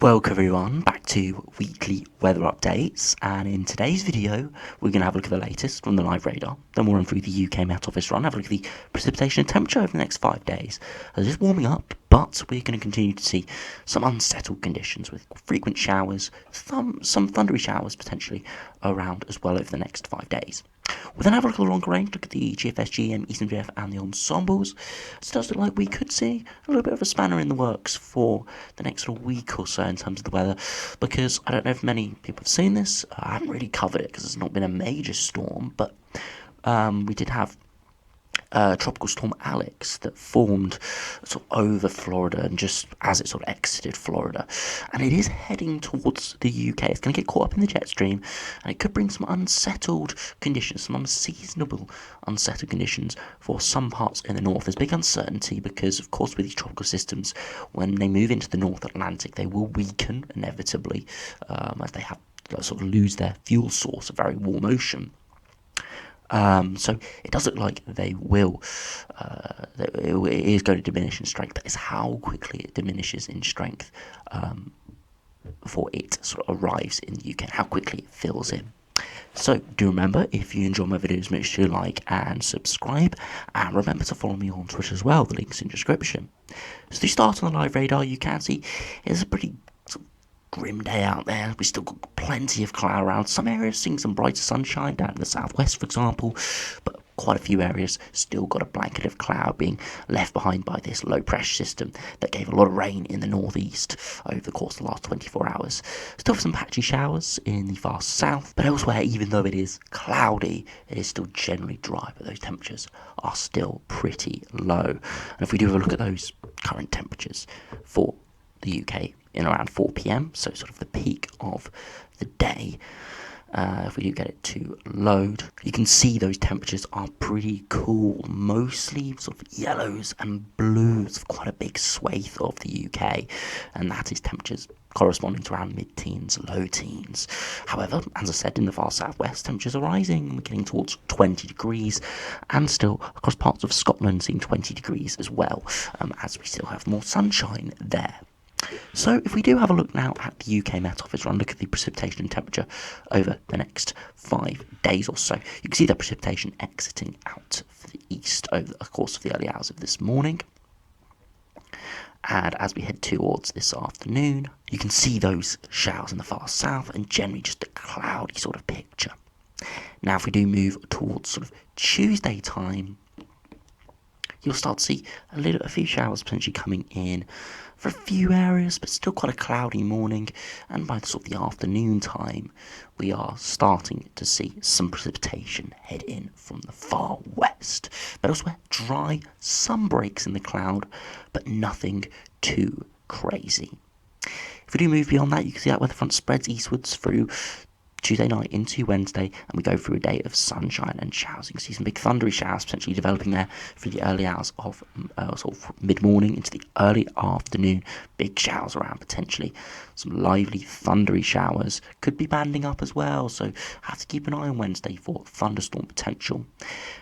Welcome everyone back to weekly weather updates, and in today's video we're going to have a look at the latest from the live radar. Then we'll run through the UK Met Office run, have a look at the precipitation and temperature over the next 5 days. It's just warming up, but we're going to continue to see some unsettled conditions with frequent showers, some thundery showers potentially around as well over the next 5 days. We'll then have a look at the longer range, look at the GFS, GM, Eastern GF and the ensembles. It does look like we could see a little bit of a spanner in the works for the next sort of week or so in terms of the weather, because I don't know if many people have seen this. I haven't really covered it because it's not been a major storm, but we did have Tropical Storm Alex that formed sort of over Florida and just as it sort of exited Florida, and it is heading towards the UK. It's going to get caught up in the jet stream, and it could bring some unsettled conditions, some unseasonable unsettled conditions for some parts in the north. There's big uncertainty because, of course, with these tropical systems, when they move into the North Atlantic, they will weaken inevitably as they have sort of lose their fuel source, a very warm ocean. So it does look like they will, it is going to diminish in strength. That is how quickly it diminishes in strength before it sort of arrives in the UK, how quickly it fills in. So do remember, if you enjoy my videos, make sure you like and subscribe, and remember to follow me on Twitter as well, the link's in the description. So to start on the live radar, you can see it's a pretty grim day out there. We still got plenty of cloud around. Some areas seeing some brighter sunshine down in the southwest, for example, but quite a few areas still got a blanket of cloud being left behind by this low pressure system that gave a lot of rain in the northeast over the course of the last 24 hours. Still some patchy showers in the far south, but elsewhere, even though it is cloudy, it is still generally dry, but those temperatures are still pretty low. And if we do have a look at those current temperatures for the UK in around 4 p.m, so sort of the peak of the day, if we do get it to load, you can see those temperatures are pretty cool, mostly sort of yellows and blues, quite a big swathe of the UK, and that is temperatures corresponding to around mid-teens, low teens. However, as I said, in the far southwest, temperatures are rising. We're getting towards 20 degrees, and still across parts of Scotland seeing 20 degrees as well, as we still have more sunshine there. So if we do have a look now at the UK Met Office run, look at the precipitation and temperature over the next 5 days or so, you can see that precipitation exiting out for the east over the course of the early hours of this morning. And as we head towards this afternoon, you can see those showers in the far south and generally just a cloudy sort of picture. Now if we do move towards sort of Tuesday time, you'll start to see a few showers potentially coming in for a few areas, but still quite a cloudy morning. And by sort of the afternoon time, we are starting to see some precipitation head in from the far west. But elsewhere, dry, some breaks in the cloud, but nothing too crazy. If we do move beyond that, you can see that weather front spreads eastwards through Tuesday night into Wednesday, and we go through a day of sunshine and showers. You can see some big thundery showers potentially developing there through the early hours of sort of mid-morning into the early afternoon. Big showers around potentially. Some lively thundery showers could be banding up as well, so have to keep an eye on Wednesday for thunderstorm potential.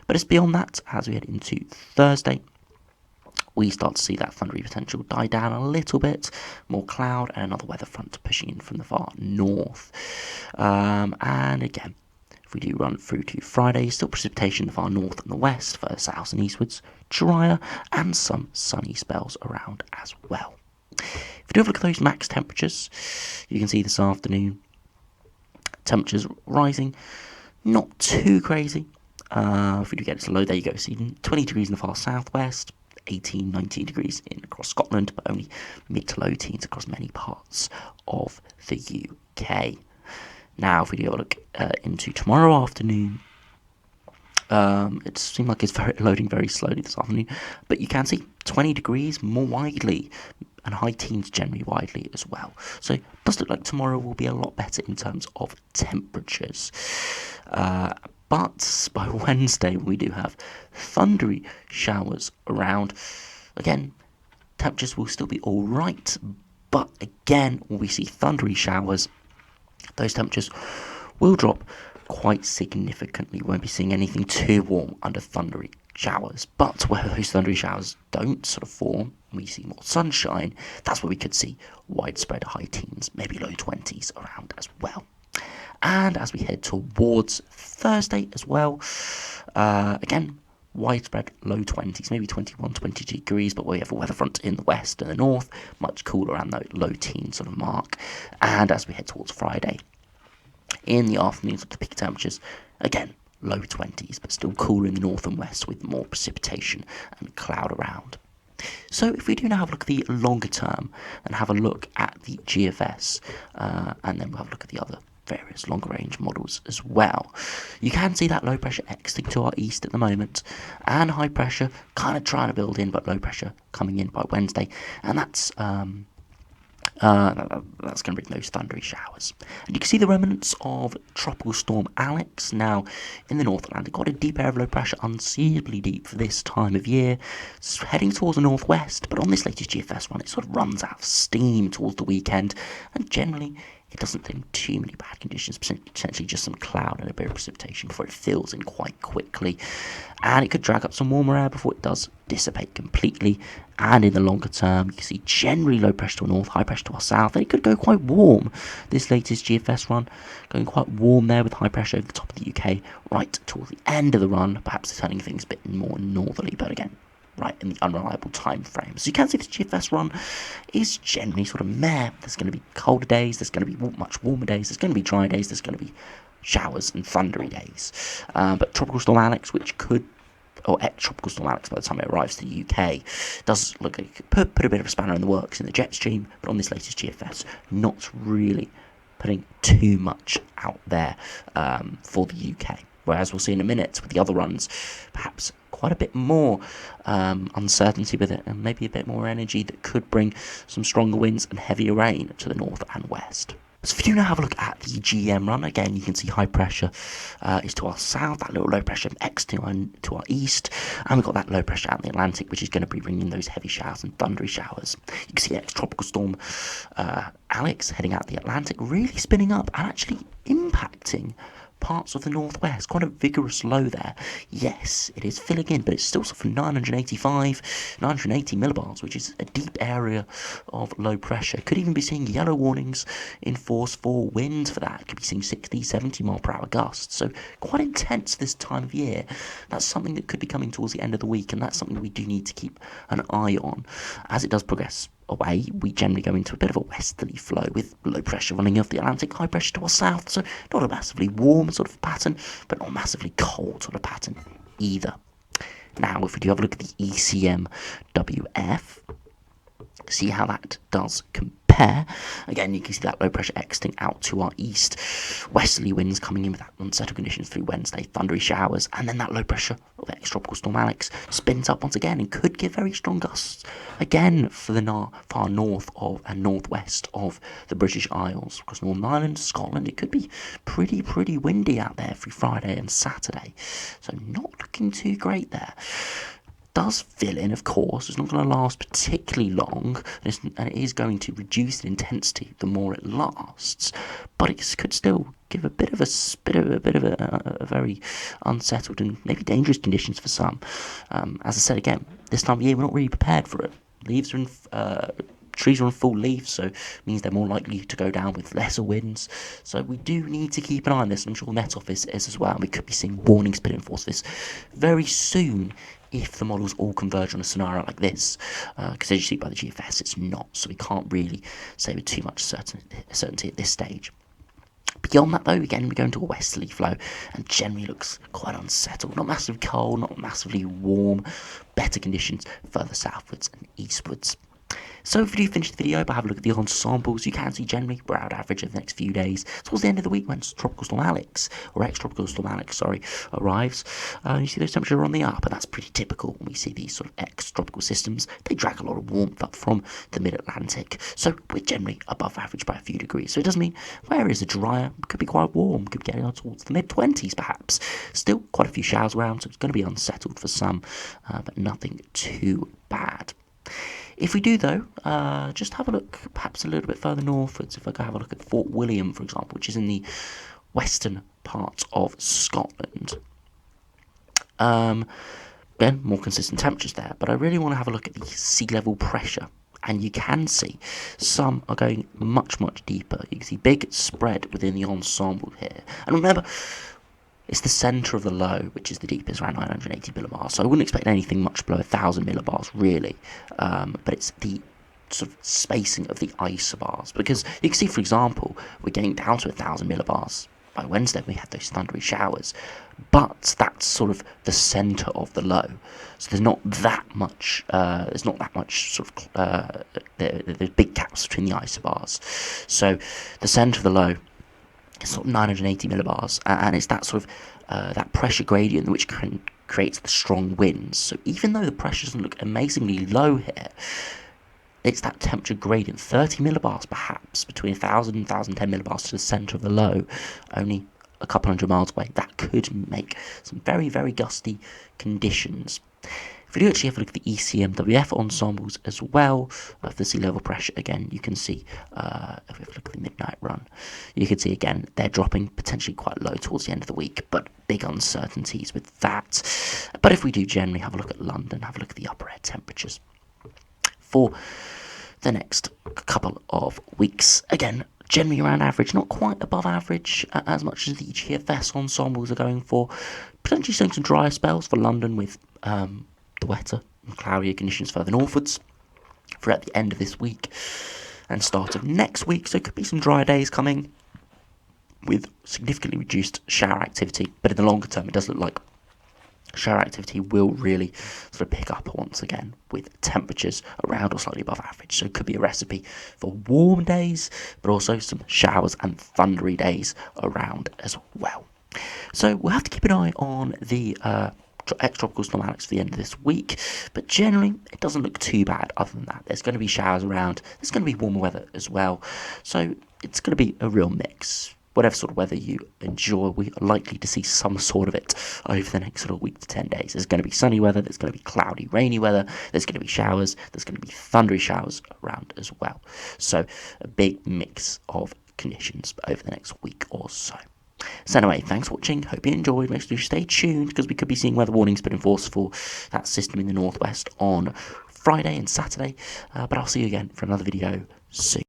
But it's beyond that as we head into Thursday. We start to see that thundery potential die down a little bit, more cloud and another weather front pushing in from the far north. And again, if we do run through to Friday, still precipitation in the far north and the west, further south and eastwards, drier and some sunny spells around as well. If we do have a look at those max temperatures, you can see this afternoon, temperatures rising, not too crazy. If we do get it to low, there you go, see 20 degrees in the far southwest, 18, 19 degrees in across Scotland, but only mid to low teens across many parts of the UK. Now, if we do have a look into tomorrow afternoon, it seems like it's loading very slowly this afternoon, but you can see 20 degrees more widely, and high teens generally widely as well. So it does look like tomorrow will be a lot better in terms of temperatures. But by Wednesday, we do have thundery showers around. Again, temperatures will still be all right, but again, when we see thundery showers, those temperatures will drop quite significantly. We won't be seeing anything too warm under thundery showers. But where those thundery showers don't sort of form, we see more sunshine, that's where we could see widespread high teens, maybe low 20s around as well. And as we head towards Thursday as well, again, widespread low 20s, maybe 21, 22 degrees, but we have a weather front in the west and the north, much cooler around the low teen sort of mark. And as we head towards Friday, in the afternoons, the peak temperatures, again, low 20s, but still cooler in the north and west with more precipitation and cloud around. So if we do now have a look at the longer term and have a look at the GFS, and then we'll have a look at the other various longer range models as well, you can see that low pressure exiting to our east at the moment, and high pressure kind of trying to build in, but low pressure coming in by Wednesday, and that's going to bring those thundery showers. And you can see the remnants of Tropical Storm Alex now in the North Atlantic. Got a deep area of low pressure, unseasonably deep for this time of year. It's heading towards the northwest, but on this latest GFS one, it sort of runs out of steam towards the weekend, and generally it doesn't bring too many bad conditions, potentially just some cloud and a bit of precipitation before it fills in quite quickly. And it could drag up some warmer air before it does dissipate completely. And in the longer term, you can see generally low pressure to our north, high pressure to our south, and it could go quite warm. This latest GFS run going quite warm there with high pressure over the top of the UK right towards the end of the run, perhaps turning things a bit more northerly, but again, right in the unreliable time frame. So you can see the GFS run is generally sort of meh. There's going to be colder days, there's going to be much warmer days, there's going to be dry days, there's going to be showers and thundery days. But Tropical Storm Alex, which could, or Tropical Storm Alex by the time it arrives to the UK, does look like it could put a bit of a spanner in the works in the jet stream, but on this latest GFS, not really putting too much out there for the UK. Whereas we'll see in a minute with the other runs, perhaps quite a bit more uncertainty with it, and maybe a bit more energy that could bring some stronger winds and heavier rain to the north and west. So if you do now have a look at the GM run, again, you can see high pressure is to our south, that little low pressure X to our east, and we've got that low pressure out in the Atlantic, which is going to be bringing those heavy showers and thundery showers. You can see ex-tropical storm Alex heading out the Atlantic, really spinning up and actually impacting parts of the northwest. Quite a vigorous low there. Yes, it is filling in, but it's still sort of 980 millibars, which is a deep area of low pressure. Could even be seeing yellow warnings in force for wind for that. Could be seeing 60, 70 mile per hour gusts. So quite intense this time of year. That's something that could be coming towards the end of the week, and that's something we do need to keep an eye on as it does progress away. We generally go into a bit of a westerly flow with low pressure running off the Atlantic, high pressure to our south, so not a massively warm sort of pattern, but not massively cold sort of pattern either. Now, if we do have a look at the ECMWF, see how that does compare. Again, you can see that low pressure exiting out to our east, westerly winds coming in with that unsettled conditions through Wednesday, thundery showers, and then that low pressure of ex-tropical storm Alex spins up once again and could give very strong gusts again for the far north of and northwest of the British Isles. Across Northern Ireland, Scotland, it could be pretty windy out there through Friday and Saturday, so not looking too great there. Does fill in, of course. It's not going to last particularly long, and it is going to reduce in intensity the more it lasts. But it could still give a bit of a very unsettled and maybe dangerous conditions for some. As I said again, this time of year we're not really prepared for it. Leaves are in. Trees are on full leaf, so it means they're more likely to go down with lesser winds. So we do need to keep an eye on this, and I'm sure the Met Office is as well. We could be seeing warnings put in force this very soon if the models all converge on a scenario like this. Because as you see by the GFS, it's not, so we can't really say with too much certainty at this stage. Beyond that, though, again, we go into a westerly flow and generally looks quite unsettled. Not massively cold, not massively warm. Better conditions further southwards and eastwards. So if you do finish the video by having a look at the ensembles, you can see generally we're out average over the next few days. Towards the end of the week when Tropical Storm Alex, or ex-Tropical Storm Alex, arrives, you see those temperatures are on the up, and that's pretty typical when we see these sort of ex-tropical systems. They drag a lot of warmth up from the mid-Atlantic, so we're generally above average by a few degrees. So it does mean where areas are drier, it could be quite warm, could be getting on towards the mid-20s perhaps. Still quite a few showers around, so it's going to be unsettled for some, but nothing too bad. If we do, though, just have a look perhaps a little bit further northwards. If I go have a look at Fort William, for example, which is in the western part of Scotland. again, more consistent temperatures there, but I really want to have a look at the sea level pressure. And you can see some are going much, much deeper. You can see big spread within the ensemble here. And remember, it's the centre of the low, which is the deepest, around 980 millibars. So I wouldn't expect anything much below 1,000 millibars, really. But it's the sort of spacing of the isobars. Because you can see, for example, we're getting down to 1,000 millibars. By Wednesday, we had those thundery showers. But that's sort of the centre of the low. So there's not that much. Sort of. There's big gaps between the isobars. So the centre of the low is sort of 980 millibars, and it's that sort of that pressure gradient which creates the strong winds. So even though the pressure doesn't look amazingly low here, it's that temperature gradient, 30 millibars perhaps, between 1,000 and 1,010 millibars to the centre of the low, only a couple hundred miles away. That could make some very, very gusty conditions. If we do actually have a look at the ECMWF ensembles as well, of the sea level pressure, again, you can see, if we have a look at the midnight run, you can see again, they're dropping potentially quite low towards the end of the week, but big uncertainties with that. But if we do generally have a look at London, have a look at the upper air temperatures for the next couple of weeks, again, generally around average, not quite above average as much as the GFS ensembles are going for. Potentially seeing some drier spells for London with the wetter and cloudier conditions further northwards throughout the end of this week and start of next week. So it could be some drier days coming with significantly reduced shower activity. But in the longer term, it does look like shower activity will really sort of pick up once again with temperatures around or slightly above average. So it could be a recipe for warm days, but also some showers and thundery days around as well. So we'll have to keep an eye on the ex-tropical storm Alex for the end of this week, but generally it doesn't look too bad other than that. There's going to be showers around, there's going to be warmer weather as well, so it's going to be a real mix. Whatever sort of weather you enjoy, we are likely to see some sort of it over the next sort of week to 10 days. There's going to be sunny weather, there's going to be cloudy, rainy weather, there's going to be showers, there's going to be thundery showers around as well. So a big mix of conditions over the next week or so. So anyway, thanks for watching, hope you enjoyed. Make sure you stay tuned because we could be seeing weather warnings put in force for that system in the northwest on Friday and Saturday. But I'll see you again for another video soon.